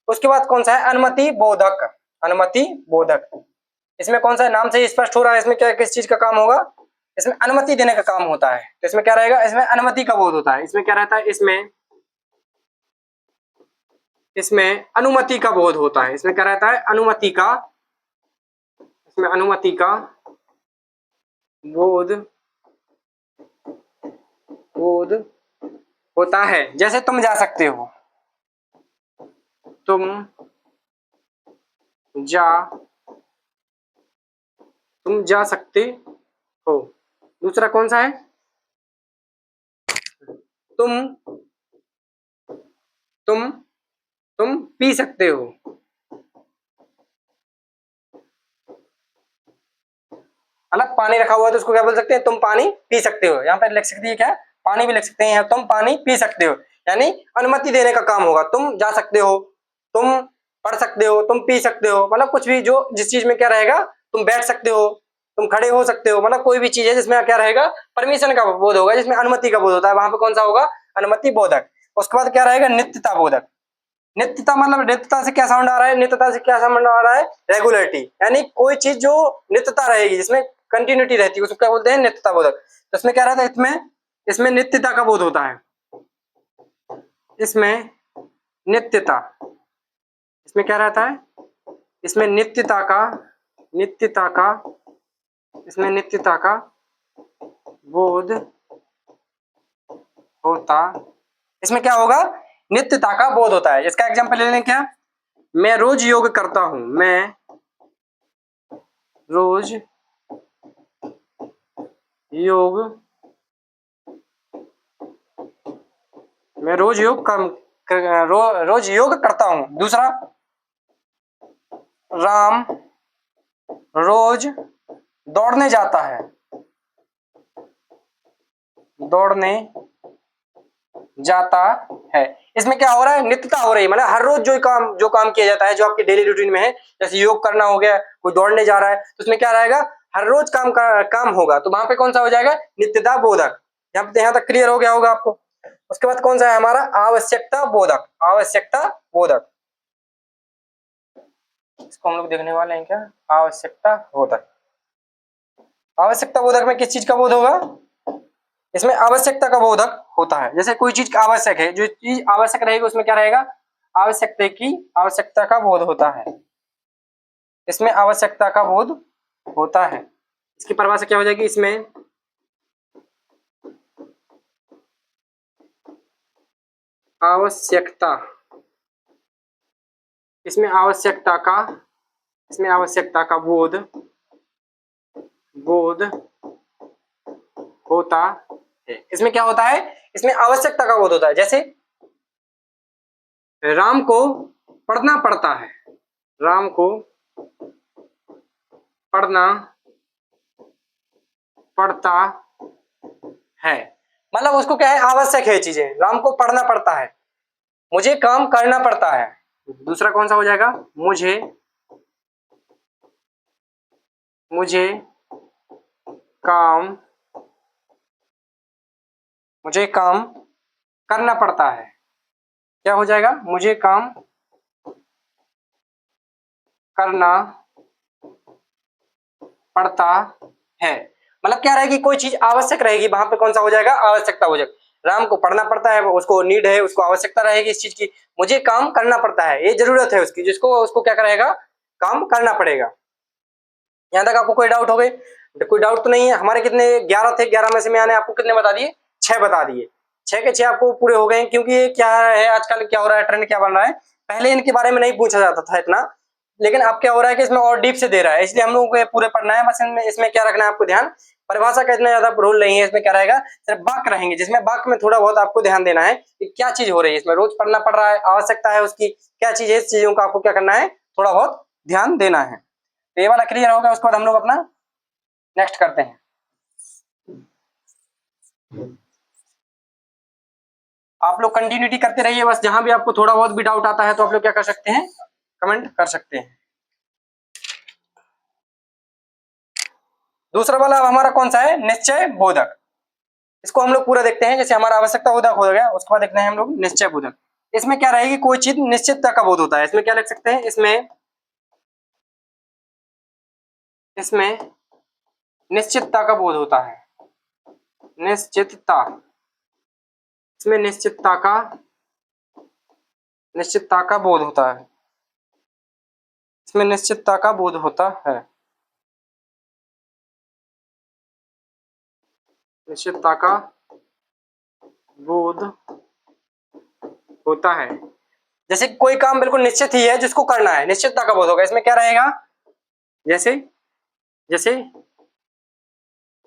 उसके बाद कौन सा है? अनुमति बोधक। अनुमति बोधक, इसमें कौन सा नाम से स्पष्ट हो रहा है? इसमें क्या किस चीज का काम होगा? इसमें अनुमति देने का काम होता है। तो इसमें क्या रहेगा? इसमें अनुमति का बोध होता है। इसमें क्या रहता है? इसमें अनुमति का बोध होता है। इसमें क्या रहता है? अनुमति का, इसमें अनुमति का बोध बोध होता है। जैसे तुम जा सकते हो, तुम जा तुम जा सकते हो। दूसरा कौन सा है? तुम तुम तुम पी सकते हो। मतलब पानी रखा हुआ है तो उसको क्या बोल सकते हैं? तुम पानी पी सकते हो। यहाँ पे लिख सकती है क्या? पानी भी लिख सकते हैं, तुम पानी पी सकते हो, यानी अनुमति देने का काम होगा। तुम जा सकते हो, तुम पढ़ सकते हो, तुम पी सकते हो, मतलब कुछ भी जो जिस चीज में क्या रहेगा, तुम बैठ सकते हो, तुम खड़े हो सकते हो, मतलब कोई भी चीज है जिसमें क्या रहेगा? परमिशन का बोध होगा, जिसमें अनुमति का बोध होता है, वहां पे कौन सा होगा? अनुमति बोधक। उसके बाद क्या रहेगा? नित्यता बोधक। नित्यता मतलब नित्यता से क्या साउंड आ रहा है? नित्यता से क्या साउंड आ रहा है? रेगुलरिटी, यानी कोई चीज जो नित्यता रहेगी, जिसमें कंटिन्यूटी रहती है, उसको क्या बोलते हैं? नित्यता बोधक। तो इसमें क्या रहता है? इसमें इसमें नित्यता का बोध होता है। इसमें नित्यता, इसमें क्या रहता है? इसमें नित्यता का इसमें नित्यता का बोध होता। इसमें क्या होगा? नित्यता का बोध होता है। इसका एग्जांपल ले लें क्या? मैं रोज योग करता हूं। रोज योग मैं रोज योग रोज योग करता हूं। दूसरा, राम रोज दौड़ने जाता है। दौड़ने जाता है। इसमें क्या हो रहा है? नित्यता हो रही है, मतलब हर रोज जो काम किया जाता है, जो आपके डेली रूटीन में है, जैसे योग करना हो गया, कोई दौड़ने जा रहा है, तो उसमें क्या रहेगा? हर रोज काम होगा, तो वहां पे कौन सा हो जाएगा? नित्यता बोधक। यहाँ तक क्लियर हो गया होगा आपको। उसके बाद कौन सा है हमारा? आवश्यकता बोधक। आवश्यकता बोधक, इसको हम लोग देखने वाले हैं क्या? आवश्यकता बोधक। आवश्यकता बोधक में किस चीज का बोध होगा? इसमें आवश्यकता का बोधक होता है। जैसे कोई चीज आवश्यक है, जो चीज आवश्यक रहेगी उसमें क्या रहेगा? आवश्यकता का बोध होता है। इसमें आवश्यकता का बोध होता है। इसकी परिभाषा क्या हो जाएगी? इसमें आवश्यकता इसमें आवश्यकता का इसमें आवश्यकता का बोध होता है। इसमें क्या होता है? इसमें आवश्यकता का बोध होता है। जैसे राम को पढ़ना पड़ता है। राम को पढ़ना पड़ता है, मतलब उसको क्या है? आवश्यक है चीजें, राम को पढ़ना पड़ता है। मुझे काम करना पड़ता है। दूसरा कौन सा हो जाएगा? मुझे काम मुझे काम करना पड़ता है। क्या हो जाएगा? मुझे काम करना पड़ता है, मतलब क्या रहेगी? कोई चीज आवश्यक रहेगी, वहां पे कौन सा हो जाएगा? आवश्यकता हो जाएगा। राम को पढ़ना पड़ता है, उसको नीड है, उसको आवश्यकता रहेगी इस चीज की। मुझे काम करना पड़ता है, ये जरूरत है उसकी, जिसको उसको क्या करेगा? काम करना पड़ेगा। यहाँ तक आपको कोई डाउट हो गए? कोई डाउट तो नहीं है। हमारे कितने? 11 थे। 11 में से मैंने आपको कितने बता दिए? 6 बता दिए। 6 के 6 आपको पूरे हो गए, क्योंकि ये क्या है, आजकल क्या हो रहा है, ट्रेंड क्या बन रहा है, पहले इनके बारे में नहीं पूछा जाता था इतना, लेकिन अब क्या हो रहा है कि इसमें और डीप से दे रहा है, इसलिए हम लोगों को ये पूरे पढ़ना है। बस इसमें क्या रखना है आपको ध्यान? परिभाषा का इतना ज्यादा रोल नहीं है इसमें। क्या रहेगा? सिर्फ वाक्य रहेंगे, जिसमें वाक्य में थोड़ा बहुत आपको ध्यान देना है कि क्या चीज हो रही है। इसमें रोज पढ़ना पड़ रहा है, आवश्यकता है उसकी, क्या चीज है, इस चीजों का आपको क्या करना है? थोड़ा बहुत ध्यान देना है। तो ये वाला क्लियर होगा। उसके बाद हम लोग अपना नेक्स्ट करते हैं। आप लोग कंटिन्यूटी करते रहिए, बस जहां भी आपको थोड़ा बहुत भी डाउट आता है तो आप लोग क्या कर सकते हैं? कमेंट कर सकते हैं। दूसरा वाला अब हमारा कौन सा है? निश्चय बोधक। इसको हम लोग पूरा देखते हैं। जैसे हमारा आवश्यकता बोधक हो गया, उसके बाद देखते हैं हम लोग निश्चय बोधक। इसमें क्या रहेगी? कोई चीज निश्चितता का बोध होता है। इसमें क्या लिख सकते हैं? इसमें निश्चितता का बोध होता है। निश्चितता इसमें निश्चितता का निश्चितता का बोध होता है, इसमें निश्चितता का बोध होता है, निश्चितता का बोध होता है। जैसे कोई काम बिल्कुल निश्चित ही है जिसको करना है, निश्चितता का बोध होगा। इसमें क्या रहेगा, जैसे जैसे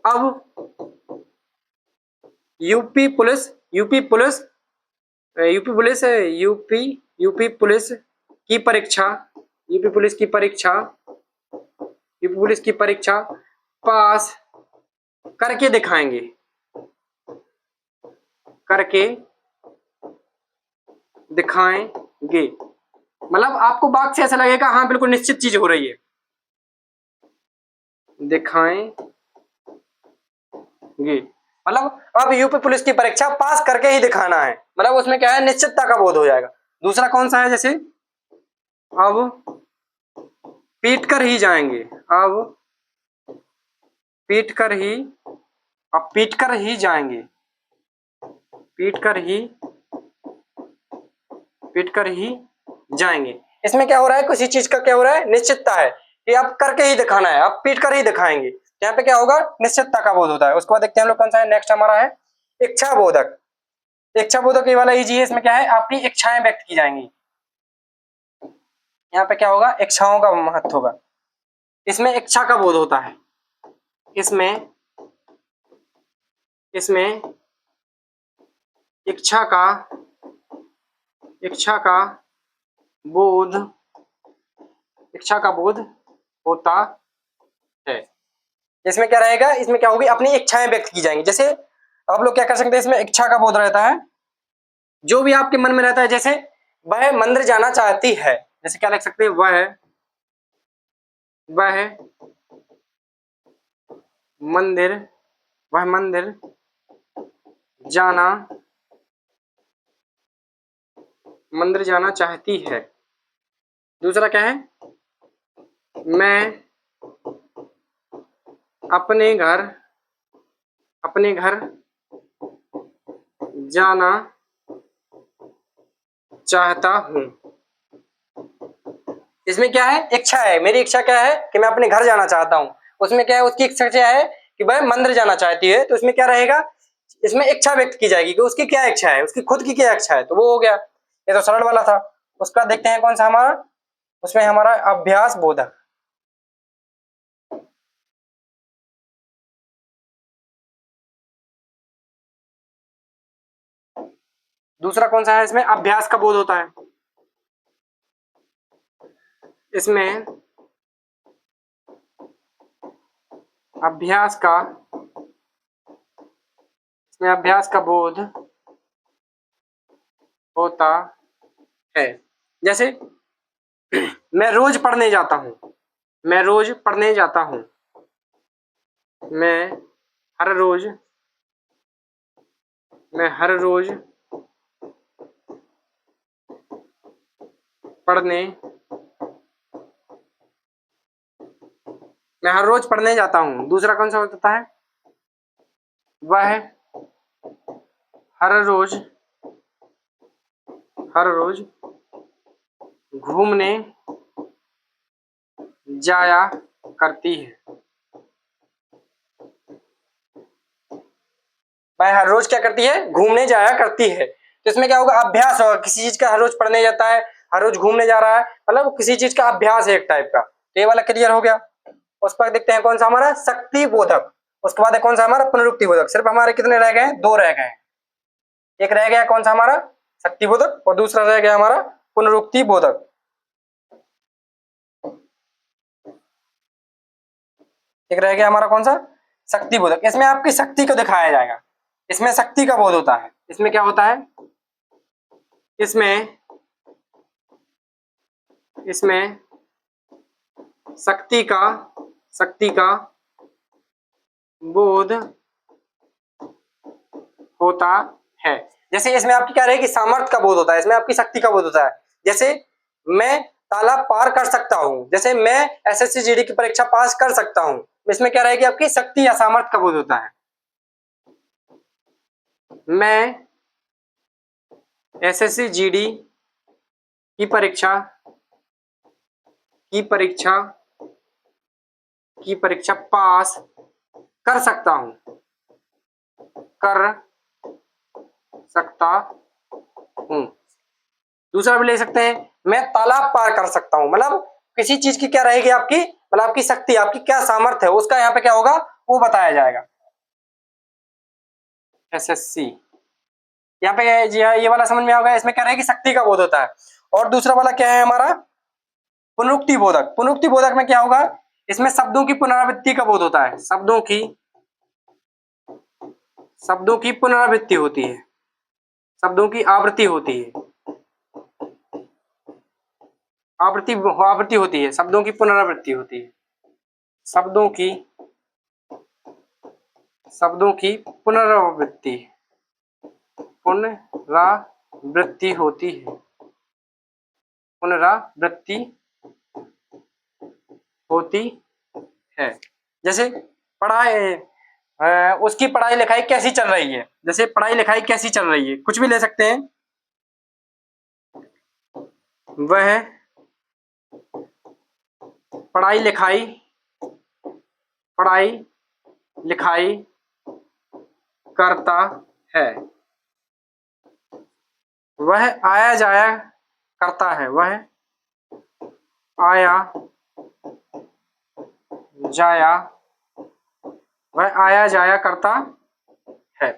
अब UP police UP police UP police UP UP police की परीक्षा यूपी पुलिस की परीक्षा यूपी पुलिस की परीक्षा पास करके दिखाएंगे, करके दिखाएंगे। मतलब आपको बात से ऐसा लगेगा हाँ बिल्कुल निश्चित चीज हो रही है, दिखाएंगे। मतलब अब यूपी पुलिस की परीक्षा पास करके ही दिखाना है, मतलब उसमें क्या है, निश्चितता का बोध हो जाएगा। दूसरा कौन सा है, जैसे अब पीट कर ही जाएंगे, अब पीट कर ही अब पीट कर ही जाएंगे, पीट कर ही पीट कर ही जाएंगे। इसमें क्या हो रहा है, किसी चीज का क्या हो रहा है, निश्चितता है कि अब करके ही दिखाना है, अब पीट कर ही दिखाएंगे। यहाँ पे क्या होगा, निश्चितता का बोध होता है। उसके बाद देखते हैं हम लोग कौन सा है, नेक्स्ट हमारा है इच्छा बोधक। इच्छा बोधक ये वाला इजी है। इसमें क्या है, आपकी इच्छाएं व्यक्त की जाएंगी। यहाँ पे क्या होगा, इच्छाओं का महत्व होगा। इसमें इच्छा का बोध होता है, इसमें इसमें इच्छा का बोध इच्छा का बोध होता है। इसमें क्या रहेगा, इसमें क्या होगी, अपनी इच्छाएं व्यक्त की जाएंगी। जैसे आप लोग क्या कर सकते हैं, इसमें इच्छा का बोध रहता है, जो भी आपके मन में रहता है। जैसे वह मंदिर जाना चाहती है, जैसे क्या लिख सकते हैं, वह मंदिर वह मंदिर जाना मंदिर जाना चाहती है। दूसरा क्या है, मैं अपने घर जाना चाहता हूँ। इसमें क्या है, इच्छा है, मेरी इच्छा क्या है कि मैं अपने घर जाना चाहता हूँ। उसमें क्या है, उसकी इच्छा क्या है कि वह मंदिर जाना चाहती है। तो इसमें क्या रहेगा, इसमें इच्छा व्यक्त की जाएगी कि उसकी क्या इच्छा है, उसकी खुद की क्या इच्छा है। तो वो हो गया, ये तो सरल वाला था। उसका देखते हैं कौन सा हमारा, उसमें हमारा अभ्यास बोधक। दूसरा कौन सा है, इसमें अभ्यास का बोध होता है। इसमें अभ्यास का बोध होता है। जैसे मैं रोज पढ़ने जाता हूँ, मैं रोज पढ़ने जाता हूँ, मैं हर रोज पढ़ने मैं हर रोज पढ़ने जाता हूँ। दूसरा कौन सा होता है, वह हर रोज घूमने जाया करती है। वह हर रोज क्या करती है, घूमने जाया करती है। तो इसमें क्या होगा, अभ्यास होगा, किसी चीज का हर रोज पढ़ने जाता है, हर रोज घूमने जा रहा है, मतलब किसी चीज का अभ्यास है एक टाइप का। तो ये वाला क्लियर हो गया। उस पर देखते हैं कौन सा हमारा शक्ति बोधक। उसके बाद कौन सा हमारा पुनरुक्ति बोधक। सिर्फ हमारे कितने रह गए हैं, दो रह गए हैं। एक रह गया कौन सा हमारा, शक्ति बोधक, और दूसरा रह गया हमारा पुनरुक्ति बोधक। एक रह गया हमारा कौन सा, शक्ति बोधक। इसमें आपकी शक्ति को दिखाया जाएगा, इसमें शक्ति का बोध होता है। इसमें क्या होता है, इसमें शक्ति का बोध होता है। जैसे इसमें आपकी क्या रहेगी, सामर्थ्य का बोध होता है, इसमें आपकी शक्ति का बोध होता है। जैसे मैं तालाब पार कर सकता हूं, जैसे मैं एसएससी जीडी की परीक्षा पास कर सकता हूं। इसमें क्या रहेगी, आपकी शक्ति या सामर्थ्य का बोध होता है। मैं एसएससी जीडी की परीक्षा पास कर सकता हूं, दूसरा भी ले सकते हैं, मैं तालाब पार कर सकता हूं। मतलब किसी चीज की क्या रहेगी आपकी, मतलब आपकी शक्ति, आपकी क्या सामर्थ्य है, उसका यहाँ पे क्या होगा वो बताया जाएगा। एसएससी यहाँ पे ये वाला समझ में आ गया, इसमें क्या रहेगी शक्ति का बोध होता है। और दूसरा वाला क्या है हमारा पुनरुक्ति बोधक। पुनरुक्ति बोधक में क्या होगा, इसमें शब्दों की पुनरावृत्ति का बोध होता है, शब्दों की पुनरावृत्ति होती है, शब्दों की आवृत्ति होती है, आवृत्ति होती है, शब्दों की पुनरावृत्ति होती है, शब्दों की पुनरावृत्ति होती है, पुनरावृत्ति होती है। जैसे पढ़ाई, उसकी पढ़ाई लिखाई कैसी चल रही है, जैसे पढ़ाई लिखाई कैसी चल रही है, कुछ भी ले सकते हैं। वह पढ़ाई लिखाई करता है, वह आया जाया करता है, वह आया जाया करता है।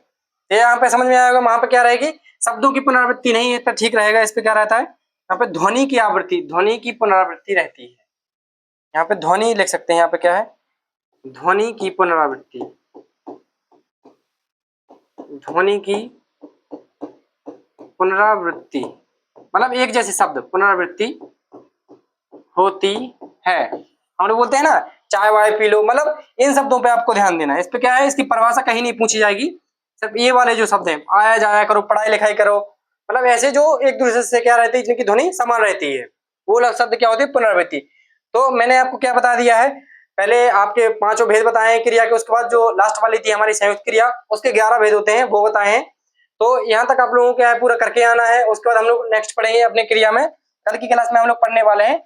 ये यहाँ पे समझ में आएगा, वहां पे क्या रहेगी शब्दों की पुनरावृत्ति नहीं है तो ठीक रहेगा। इस पे क्या रहता है, यहाँ पे ध्वनि की आवृत्ति, ध्वनि की पुनरावृत्ति रहती है। यहाँ पे ध्वनि लिख सकते हैं, यहाँ पे क्या है ध्वनि की पुनरावृत्ति, ध्वनि की पुनरावृत्ति मतलब एक जैसे शब्द पुनरावृत्ति होती है। हम लोग बोलते हैं ना चाय वाय पी लो, मतलब इन शब्दों पे आपको ध्यान देना है। इस पे क्या है, इसकी परिभाषा कहीं नहीं पूछी जाएगी, सिर्फ ये वाले जो शब्द हैं आया जाया करो, पढ़ाई लिखाई करो, मतलब ऐसे जो एक दूसरे से क्या रहती है जिनकी ध्वनि समान रहती है, वो शब्द क्या होती है पुनरावृत्ति। तो मैंने आपको क्या बता दिया है, पहले आपके पांचों भेद बताए हैं क्रिया के, उसके बाद जो लास्ट वाली थी हमारी संयुक्त क्रिया, उसके 11 भेद होते हैं वो बताए हैं। तो यहाँ तक आप लोगों को क्या है पूरा करके आना है। उसके बाद हम लोग नेक्स्ट पढ़ेंगे अपने क्रिया में, कल की क्लास में हम लोग पढ़ने वाले हैं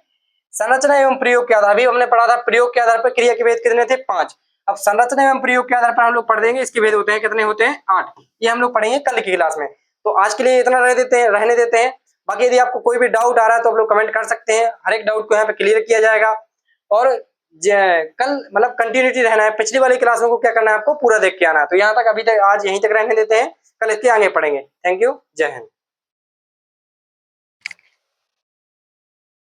संरचना एवं प्रयोग के आधार। अभी हमने पढ़ा था प्रयोग के आधार पर क्रिया के भेद कितने थे 5, अब संरचना एवं प्रयोग के आधार पर हम लोग पढ़ देंगे इसके भेद होते हैं कितने होते हैं 8। ये हम लोग पढ़ेंगे कल की क्लास में। तो आज के लिए इतना रहने देते हैं। बाकी यदि आपको कोई भी डाउट आ रहा है तो आप लोग कमेंट कर सकते हैं, हर एक डाउट को यहाँ पे क्लियर किया जाएगा। और कल मतलब कंटिन्यूटी रहना है, पिछली वाली क्लास में को क्या करना है आपको पूरा देख के आना है। तो यहाँ तक अभी तक आज यहीं तक रहने देते हैं, कल इसके आगे पढ़ेंगे। थैंक यू, जय हिंद।